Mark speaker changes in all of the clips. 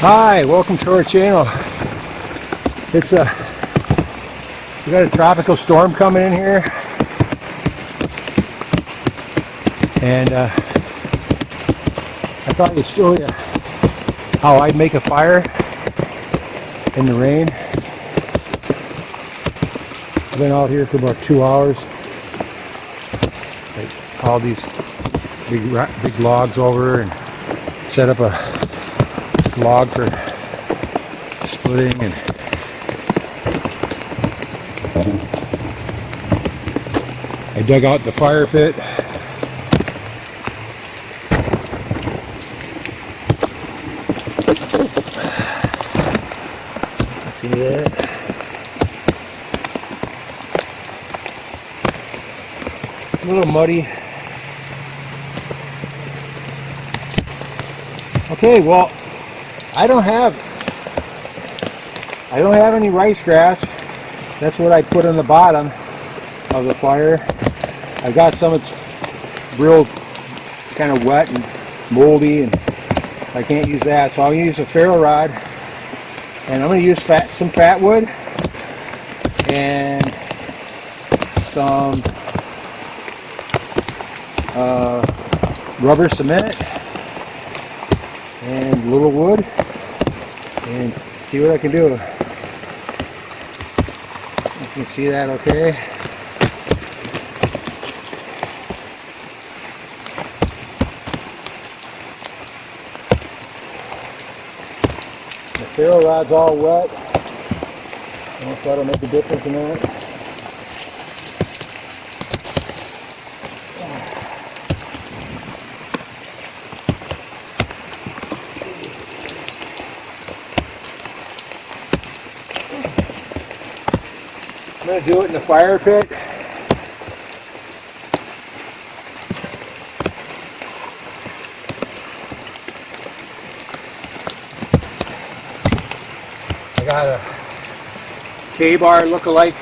Speaker 1: Hi, welcome to our channel. We got a tropical storm coming in here, and I thought I'd show you how I'd make a fire in the rain. I've been out here for about 2 hours. I hauled these big logs over and set up a log for splitting, and I dug out the fire pit. See that? It's a little muddy. Okay, well, I don't have any rice grass. That's what I put on the bottom of the fire. I've got some that's real kind of wet and moldy, and I can't use that, so I'll use a ferro rod, and I'm going to use some fat wood and some rubber cement and a little wood, and see what I can do. You can see that okay? The ferro rod's all wet. I don't know if that'll make a difference in that. I'm going to do it in the fire pit. I got a K-bar look-alike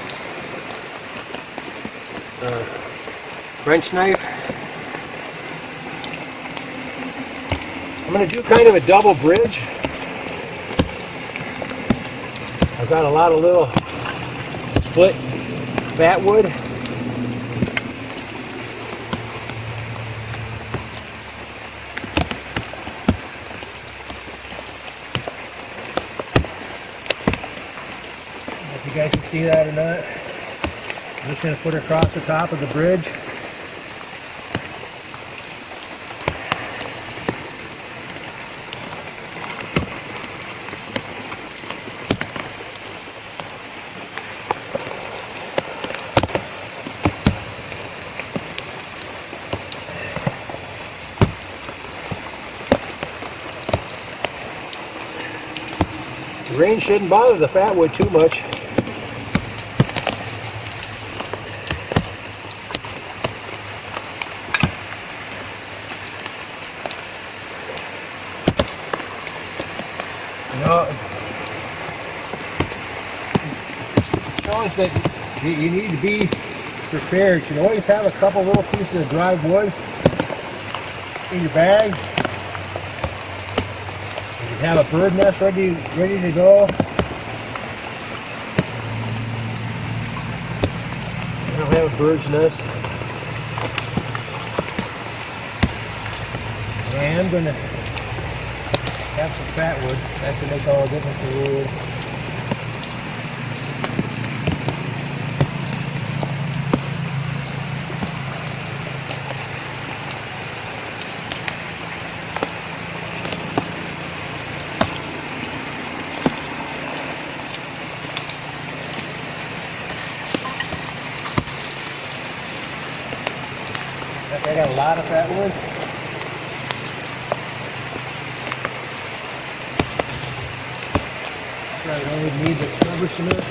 Speaker 1: wrench knife. I'm going to do kind of a double bridge. I've got a lot of little split fat wood. If you guys can see that or not, I'm just going to put it across the top of the bridge. The rain shouldn't bother the fat wood too much. You know, it shows that you need to be prepared. You should always have a couple little pieces of dry wood in your bag. Have a bird nest ready to go. I don't have a bird's nest. And I'm going to have some fat wood. That should make all the difference in the wood. I got a lot of fat wood. I only need the rubber cement.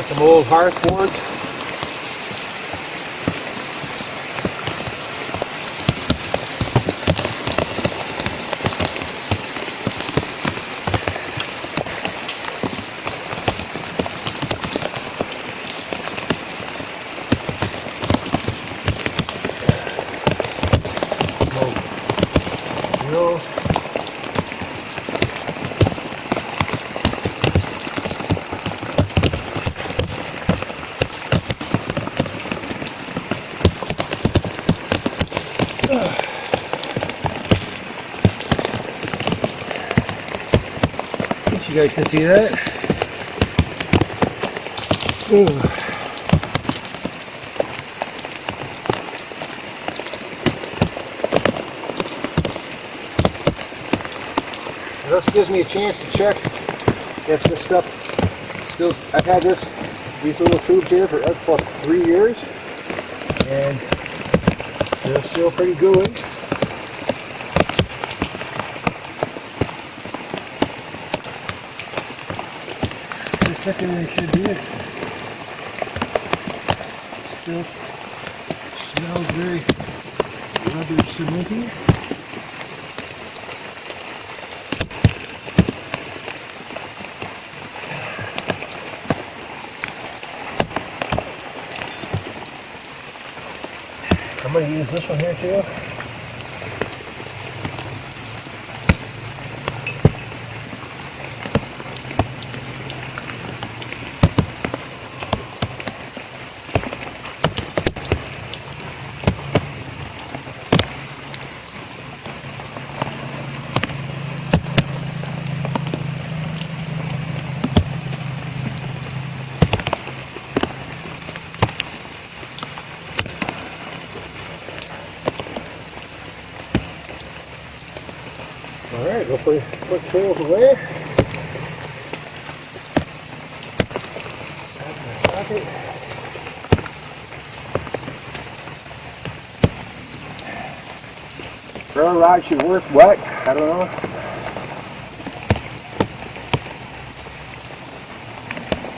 Speaker 1: some old hearth boards. You guys can see that. Ooh. This gives me a chance to check if this stuff still. I've had these little tubes here for about 3 years, and they're still pretty gooey. Checking where it should be. It still smells very rubber cementy. I'm going to use this one here too. Alright, go put tools away. Railroad rod should work wet, I don't know.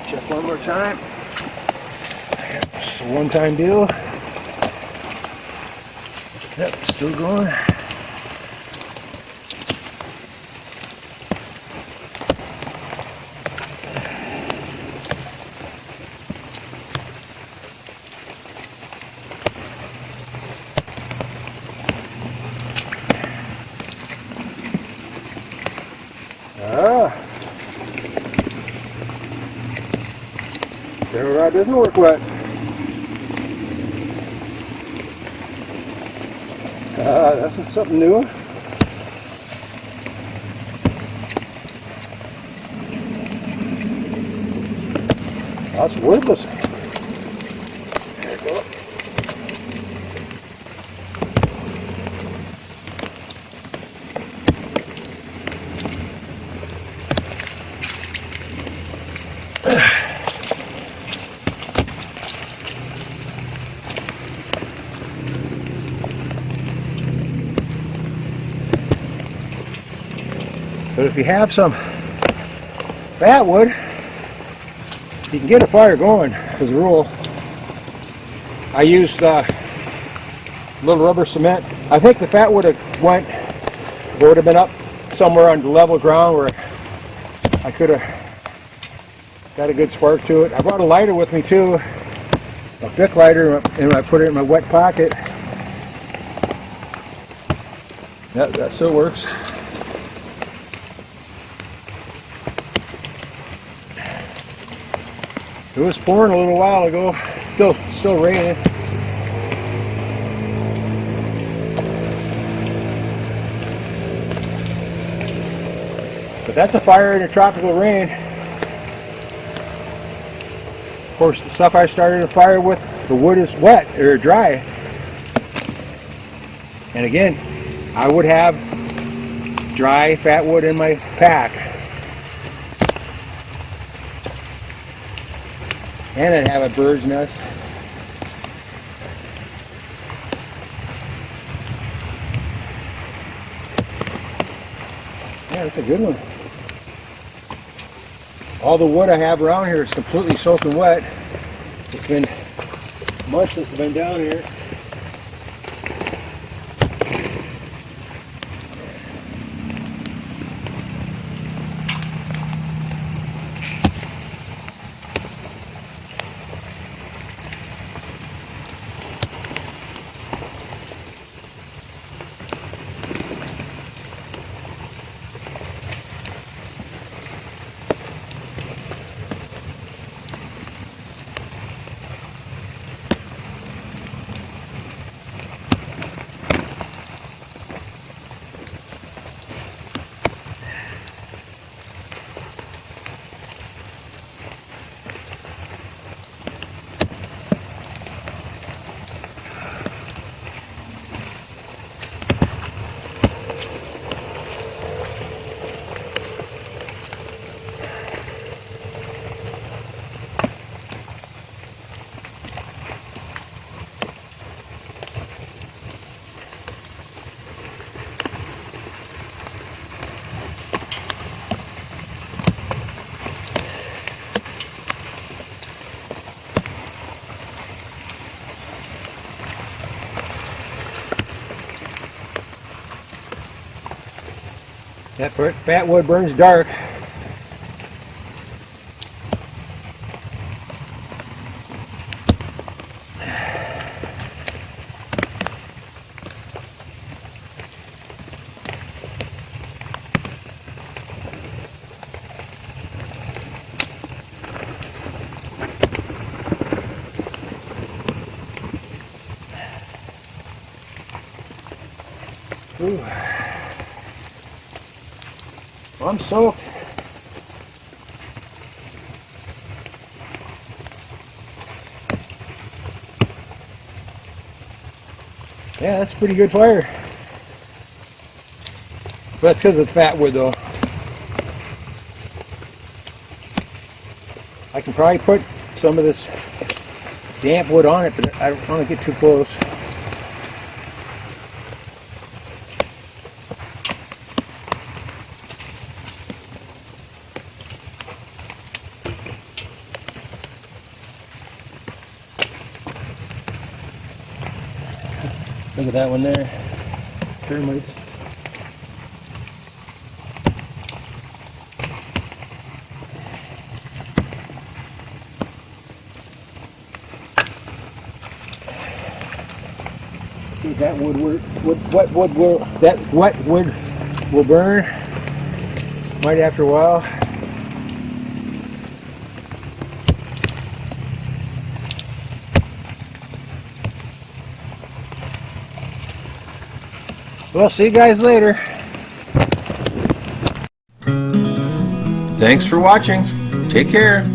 Speaker 1: Check one more time. It's a one-time deal. Yep, still going. Railroad rod doesn't work wet. That's something new. That's wordless. There we go. But if you have some fat wood, you can get a fire going. As a rule, I used little rubber cement. I think the fat would have been up somewhere on the level ground where I could have got a good spark to it. I brought a lighter with me too, a Bic lighter, and I put it in my wet pocket. That still works. It was pouring a little while ago. Still raining. But that's a fire in a tropical rain. Of course, the stuff I started a fire with, the wood is wet or dry. And again, I would have dry fat wood in my pack. And I'd have a bird's nest. Yeah, that's a good one. All the wood I have around here is completely soaking wet. It's been months since I've been down here. That fat wood burns dark. Ooh. I'm soaked. Yeah, that's a pretty good fire. But that's because of the fat wood though. I can probably put some of this damp wood on it, but I don't want to get too close. Look at that one there. Termites. See, that wet wood will burn. Might after a while. Well, see you guys later. Thanks for watching. Take care.